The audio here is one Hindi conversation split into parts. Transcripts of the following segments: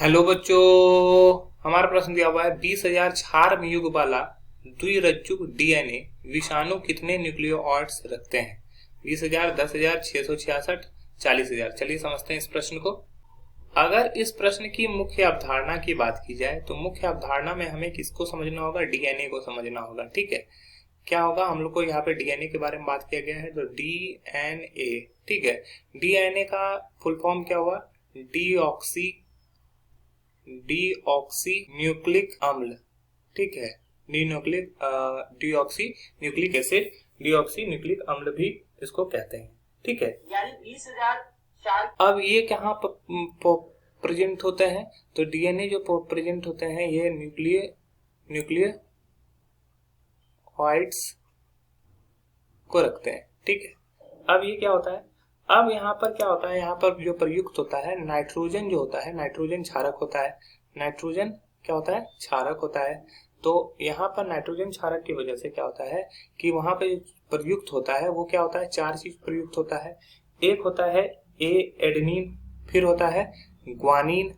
हेलो बच्चों, हमारा प्रश्न दिया हुआ है 20,000 क्षार युग वाला द्विरज्जुक डीएनए विषाणु कितने न्यूक्लियोटाइड्स रखते हैं? 20,000, 10,000, 666, 40,000। चलिए समझते हैं इस प्रश्न को। अगर इस प्रश्न की मुख्य अवधारणा की बात की जाए तो मुख्य अवधारणा में हमें किसको समझना होगा? डीएनए को समझना होगा। ठीक है, क्या होगा? हम लोग को यहाँ पे डीएनए के बारे में बात किया गया है, तो डीएनए। ठीक है, डीएनए का फुल फॉर्म क्या हुआ? डीऑक्सी न्यूक्लिक अम्ल। ठीक है, deoxy nucleic acid, deoxy nucleic अम्ल भी इसको कहते हैं। ठीक है, यानी 20,000। अब ये कहाँ प्रेजेंट होते हैं? तो डीएनए जो प्रेजेंट होते हैं ये न्यूक्लियोटाइड्स को रखते हैं। ठीक है, अब ये क्या होता है? अब यहाँ पर क्या होता है? यहाँ पर जो प्रयुक्त होता है नाइट्रोजन, जो होता है नाइट्रोजन क्षारक होता है। नाइट्रोजन क्या होता है? क्षारक होता है। तो यहाँ पर नाइट्रोजन क्षारक की वजह से क्या होता है कि वहां पे प्रयुक्त होता है वो क्या होता है? चार चीज प्रयुक्त होता है। एक होता है एडेनिन, फिर होता है ग्वानिन,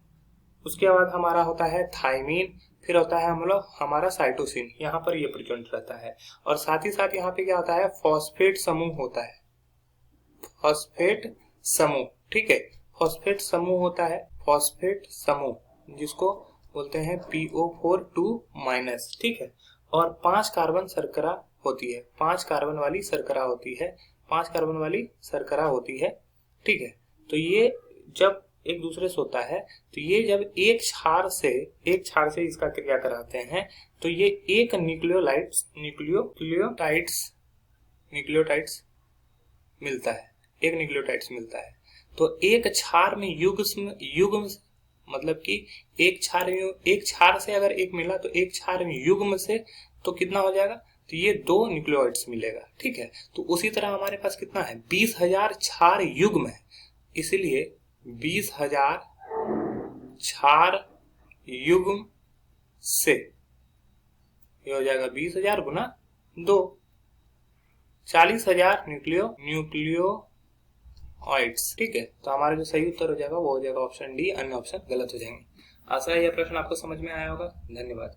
उसके बाद हमारा होता है थाइमीन, फिर होता है हम लोग हमारा साइटोसिन। यहाँ पर ये प्रेजेंट रहता है। और साथ ही साथ यहाँ पे क्या होता है? फॉस्फेट समूह होता है। फॉस्फेट समूह, ठीक है, फॉस्फेट समूह होता है। फॉस्फेट समूह जिसको बोलते हैं PO4 2-। ठीक है, और 5 कार्बन शर्करा होती है। 5 कार्बन वाली शर्करा होती है। 5 कार्बन वाली शर्करा होती है। ठीक है, तो ये जब एक दूसरे से होता है तो ये जब एक क्षार से इसका क्रिया कराते हैं तो ये एक न्यूक्लियोटाइड्स मिलता है। एक न्यूक्लियोटाइड्स मिलता है। तो एक क्षार में युग्म मतलब कि एक क्षार से अगर एक मिला तो एक क्षार में युग्म से तो कितना हो जाएगा? तो ये 2 न्यूक्लियोटाइड्स मिलेगा। ठीक है, तो उसी तरह हमारे पास कितना है? 20,000 क्षार युग्म है, इसीलिए 20,000 क्षार युग्म से ये हो जाएगा 20,000 गुना 2, 40,000 न्यूक्लियोटाइड्स। ठीक है, तो हमारा जो सही उत्तर हो जाएगा वो हो जाएगा ऑप्शन डी, अन्य ऑप्शन गलत हो जाएंगे। आशा है यह प्रश्न आपको समझ में आया होगा। धन्यवाद।